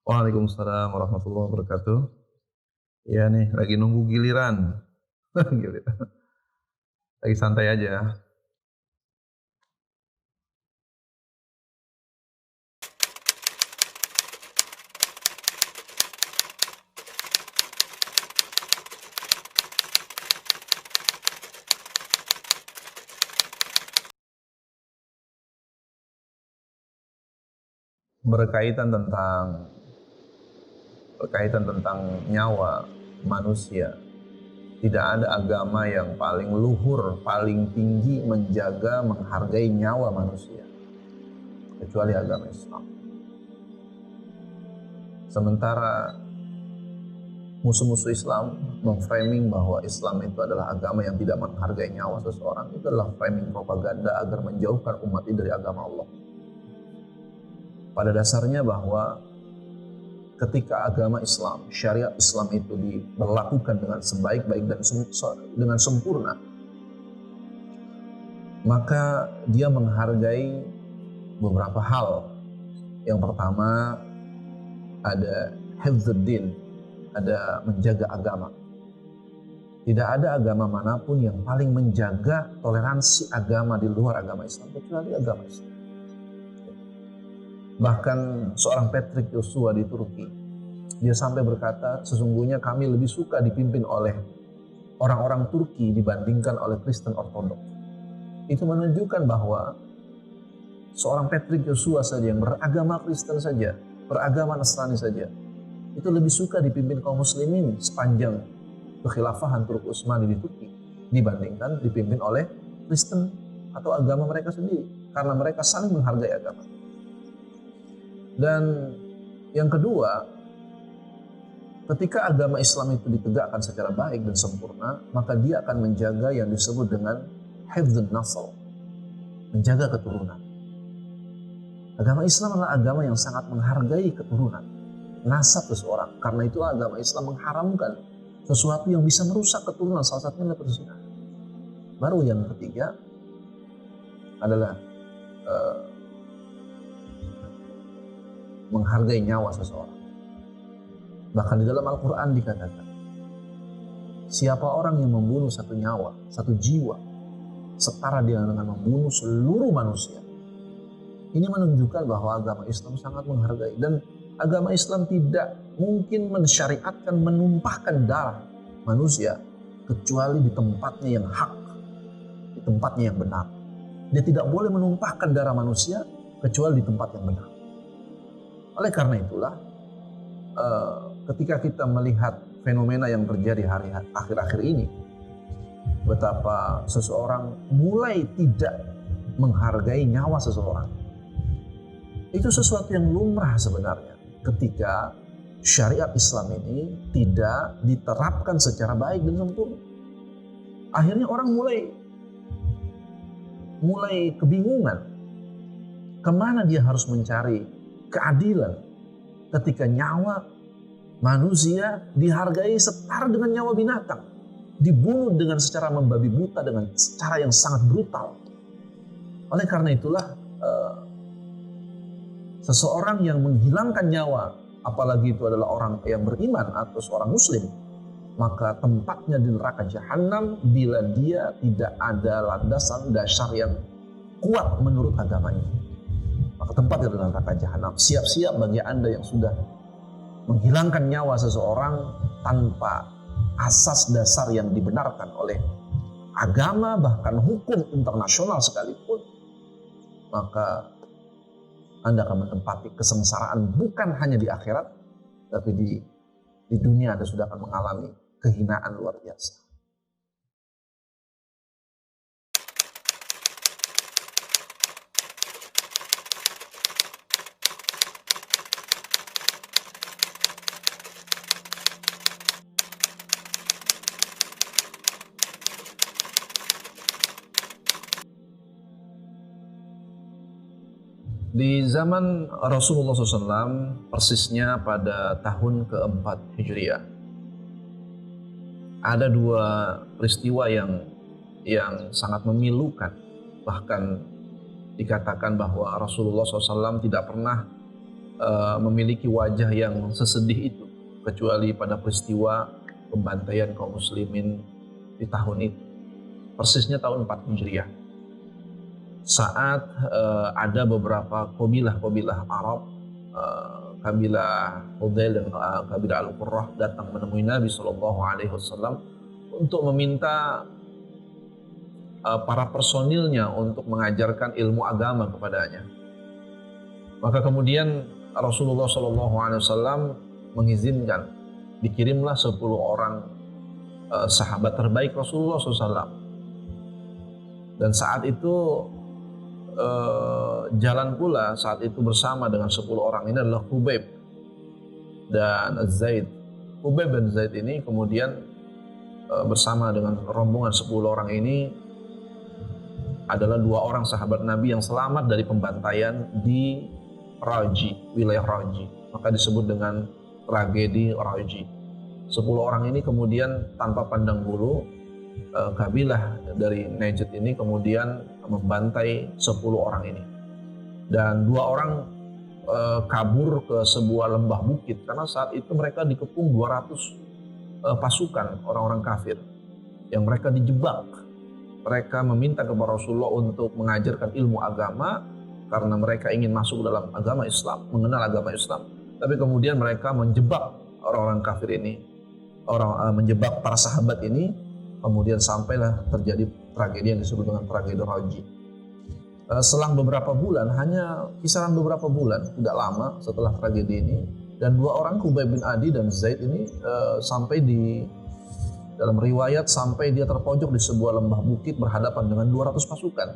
Waalaikumsalam warahmatullahi wabarakatuh. Iya nih, lagi nunggu giliran. Giliran. Lagi santai aja. Berkaitan tentang berkaitan tentang nyawa manusia. Tidak ada agama yang paling luhur, paling tinggi menjaga, menghargai nyawa manusia kecuali agama Islam. Sementara musuh-musuh Islam memframing bahwa Islam itu adalah agama yang tidak menghargai nyawa seseorang. Itu adalah framing propaganda agar menjauhkan umat ini dari agama Allah. Pada dasarnya bahwa ketika agama Islam, syariat Islam itu diberlakukan dengan sebaik-baik dan dengan sempurna, maka dia menghargai beberapa hal. Yang pertama ada hifdzuddin, ada menjaga agama. Tidak ada agama manapun yang paling menjaga toleransi agama di luar agama Islam kecuali agama Islam. Bahkan seorang Patrick Joshua di Turki, dia sampai berkata, sesungguhnya kami lebih suka dipimpin oleh orang-orang Turki dibandingkan oleh Kristen Ortodoks. Itu menunjukkan bahwa seorang Patrick Joshua saja yang beragama Kristen saja, beragama Nasrani saja, itu lebih suka dipimpin kaum muslimin sepanjang kekhilafahan Turki Utsmani di Turki dibandingkan dipimpin oleh Kristen atau agama mereka sendiri, karena mereka saling menghargai agama. Dan yang kedua, ketika agama Islam itu ditegakkan secara baik dan sempurna, maka dia akan menjaga yang disebut dengan hifdzun nasl, menjaga keturunan. Agama Islam adalah agama yang sangat menghargai keturunan, nasab seseorang. Karena itu agama Islam mengharamkan sesuatu yang bisa merusak keturunan, salah satunya adalah perzinahan. Baru yang ketiga adalah menghargai nyawa seseorang. Bahkan di dalam Al-Quran dikatakan, siapa orang yang membunuh satu nyawa, satu jiwa, setara dia dengan membunuh seluruh manusia. Ini menunjukkan bahwa agama Islam sangat menghargai. Dan agama Islam tidak mungkin mensyariatkan menumpahkan darah manusia kecuali di tempatnya yang hak, di tempatnya yang benar. Dia tidak boleh menumpahkan darah manusia kecuali di tempat yang benar. Oleh karena itulah, ketika kita melihat fenomena yang terjadi akhir-akhir ini, betapa seseorang mulai tidak menghargai nyawa seseorang, itu sesuatu yang lumrah sebenarnya ketika syariat Islam ini tidak diterapkan secara baik dan sempurna. Akhirnya orang mulai kebingungan kemana dia harus mencari keadilan ketika nyawa manusia dihargai setara dengan nyawa binatang, dibunuh dengan secara membabi buta, dengan cara yang sangat brutal. Oleh karena itulah seseorang yang menghilangkan nyawa, apalagi itu adalah orang yang beriman atau seorang muslim, maka tempatnya di neraka jahanam bila dia tidak ada landasan dasar yang kuat menurut agamanya. Maka tempatnya di neraka jahanam. Siap-siap bagi Anda yang sudah menghilangkan nyawa seseorang tanpa asas dasar yang dibenarkan oleh agama, bahkan hukum internasional sekalipun, maka Anda akan menempati kesengsaraan bukan hanya di akhirat, tapi di dunia Anda sudah akan mengalami kehinaan luar biasa. Di zaman Rasulullah SAW, persisnya pada tahun keempat Hijriah, ada dua peristiwa yang sangat memilukan. Bahkan dikatakan bahwa Rasulullah SAW tidak pernah memiliki wajah yang sesedih itu, kecuali pada peristiwa pembantaian kaum muslimin di tahun itu. Persisnya tahun 4 Hijriah. Saat ada beberapa kabilah Arab, kabilah Hudail dan kabilah Al-Qurrah datang menemui Nabi SAW untuk meminta para personilnya untuk mengajarkan ilmu agama kepadanya. Maka kemudian Rasulullah SAW mengizinkan dikirimlah 10 orang sahabat terbaik Rasulullah SAW. Dan saat itu jalan pula saat itu bersama dengan 10 orang ini adalah Khubayb dan Zaid. Khubayb dan Zaid ini kemudian bersama dengan rombongan 10 orang ini adalah 2 orang sahabat Nabi yang selamat dari pembantaian di Raji, wilayah Raji. Maka disebut dengan tragedi Raji. 10 orang ini kemudian tanpa pandang bulu, kabilah dari Najd ini kemudian membantai 10 orang ini. Dan 2 orang kabur ke sebuah lembah bukit karena saat itu mereka dikepung 200 pasukan orang-orang kafir yang mereka dijebak. Mereka meminta kepada Rasulullah untuk mengajarkan ilmu agama karena mereka ingin masuk dalam agama Islam, mengenal agama Islam. Tapi kemudian mereka menjebak orang-orang kafir ini, menjebak para sahabat ini, kemudian sampailah terjadi tragedi yang disebut dengan tragedi Raji. Selang beberapa bulan, hanya kisaran beberapa bulan, tidak lama setelah tragedi ini, dan 2 orang Khubayb bin Adi dan Zaid ini sampai dalam riwayat sampai dia terpojok di sebuah lembah bukit berhadapan dengan 200 pasukan.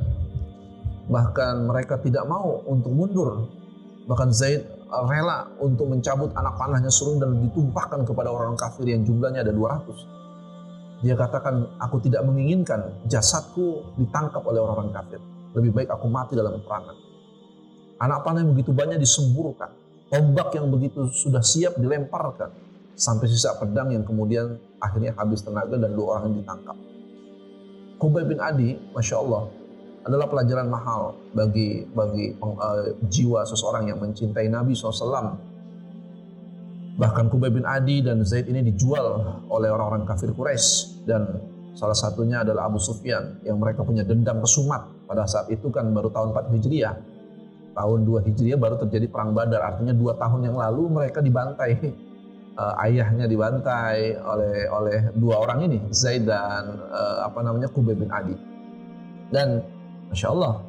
Bahkan mereka tidak mau untuk mundur. Bahkan Zaid rela untuk mencabut anak panahnya serung dan ditumpahkan kepada orang kafir yang jumlahnya ada 200. Dia katakan, aku tidak menginginkan jasadku ditangkap oleh orang-orang kafir. Lebih baik aku mati dalam peperangan. Anak panah yang begitu banyak disemburkan. Tombak yang begitu sudah siap dilemparkan. Sampai sisa pedang yang kemudian akhirnya habis tenaga dan 2 orang yang ditangkap. Khubayb bin Adi, Masya Allah, adalah pelajaran mahal bagi jiwa seseorang yang mencintai Nabi SAW. Bahkan Khubayb bin Adi dan Zaid ini dijual oleh orang-orang kafir Quraisy, dan salah satunya adalah Abu Sufyan yang mereka punya dendam kesumat. Pada saat itu kan baru tahun 4 Hijriah. Tahun 2 Hijriah baru terjadi perang Badar, artinya 2 tahun yang lalu mereka dibantai. Ayahnya dibantai oleh 2 orang ini, Zaid dan Khubayb bin Adi. Dan Masya Allah,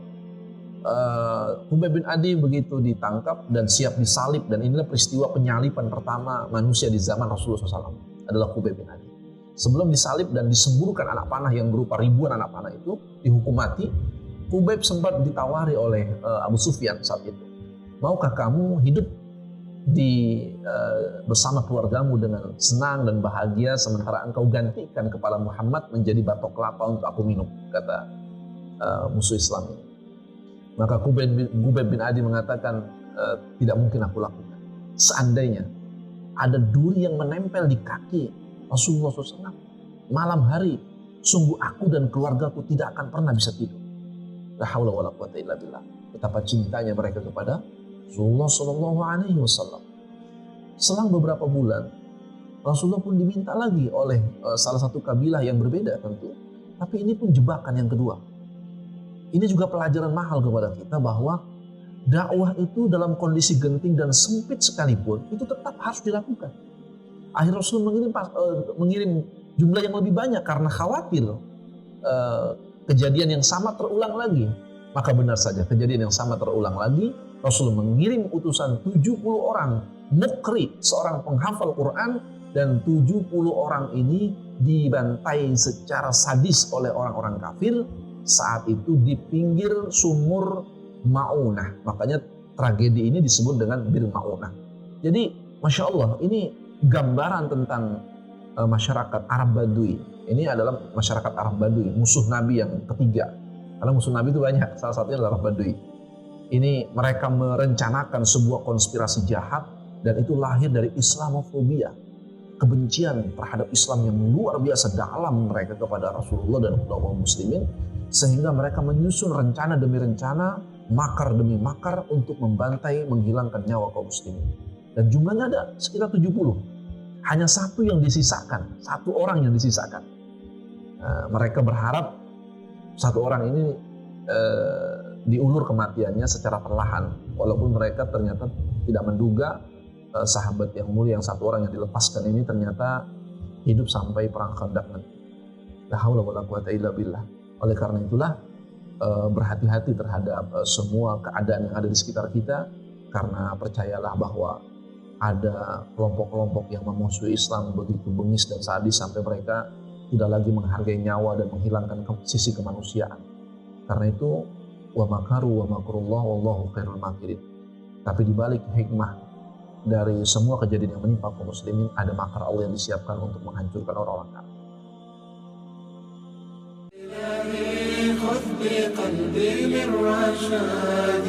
Khubayb bin Adi begitu ditangkap dan siap disalib, dan inilah peristiwa penyaliban pertama manusia di zaman Rasulullah SAW, adalah Khubayb bin Adi. Sebelum disalib dan disemburkan anak panah yang berupa ribuan anak panah itu, dihukum mati, Khubayb sempat ditawari oleh Abu Sufyan saat itu. Maukah kamu hidup bersama keluargamu dengan senang dan bahagia sementara engkau gantikan kepala Muhammad menjadi batok kelapa untuk aku minum, kata musuh Islam ini. Maka Khubayb bin Adi mengatakan, tidak mungkin aku lakukan. Seandainya ada duri yang menempel di kaki Rasulullah SAW malam hari, sungguh aku dan keluargaku tidak akan pernah bisa tidur. La haula wala quwwata illa billah. Betapa cintanya mereka kepada Rasulullah SAW. Selang beberapa bulan, Rasulullah pun diminta lagi oleh salah satu kabilah yang berbeda tentu. Tapi ini pun jebakan yang kedua. Ini juga pelajaran mahal kepada kita bahwa dakwah itu dalam kondisi genting dan sempit sekalipun itu tetap harus dilakukan. Akhirnya Rasul mengirim jumlah yang lebih banyak karena khawatir kejadian yang sama terulang lagi. Maka benar saja kejadian yang sama terulang lagi. Rasul mengirim utusan 70 orang mukri, seorang penghafal Quran, dan 70 orang ini dibantai secara sadis oleh orang-orang kafir saat itu di pinggir sumur Ma'unah. Makanya tragedi ini disebut dengan Bir Ma'unah. Jadi Masya Allah, ini gambaran tentang masyarakat Arab Badui. Ini adalah masyarakat Arab Badui, musuh Nabi yang ketiga. Karena musuh Nabi itu banyak, salah satunya adalah Arab Badui. Ini mereka merencanakan sebuah konspirasi jahat, dan itu lahir dari Islamofobia, kebencian terhadap Islam yang luar biasa dalam mereka kepada Rasulullah dan kaum muslimin, sehingga mereka menyusun rencana demi rencana makar demi makar untuk membantai, menghilangkan nyawa kaum muslimin. Dan jumlahnya ada sekitar 70. Hanya satu yang disisakan, satu orang yang disisakan. Mereka berharap satu orang ini diulur kematiannya secara perlahan, walaupun mereka ternyata tidak menduga sahabat yang mulia yang satu orang yang dilepaskan ini ternyata hidup sampai perang Khandaq nanti. La haula wala quwata illa billah. Oleh karena itulah berhati-hati terhadap semua keadaan yang ada di sekitar kita, karena percayalah bahwa ada kelompok-kelompok yang memusuhi Islam begitu bengis dan sadis sampai mereka tidak lagi menghargai nyawa dan menghilangkan sisi kemanusiaan. Karena itu wa makaru wa makrullah wallahu khairul makirin. Tapi di balik hikmah dari semua kejadian yang menimpa kaum muslimin, ada makar Allah yang disiapkan untuk menghancurkan orang-orang kafir. خذ بقلبي للرشاد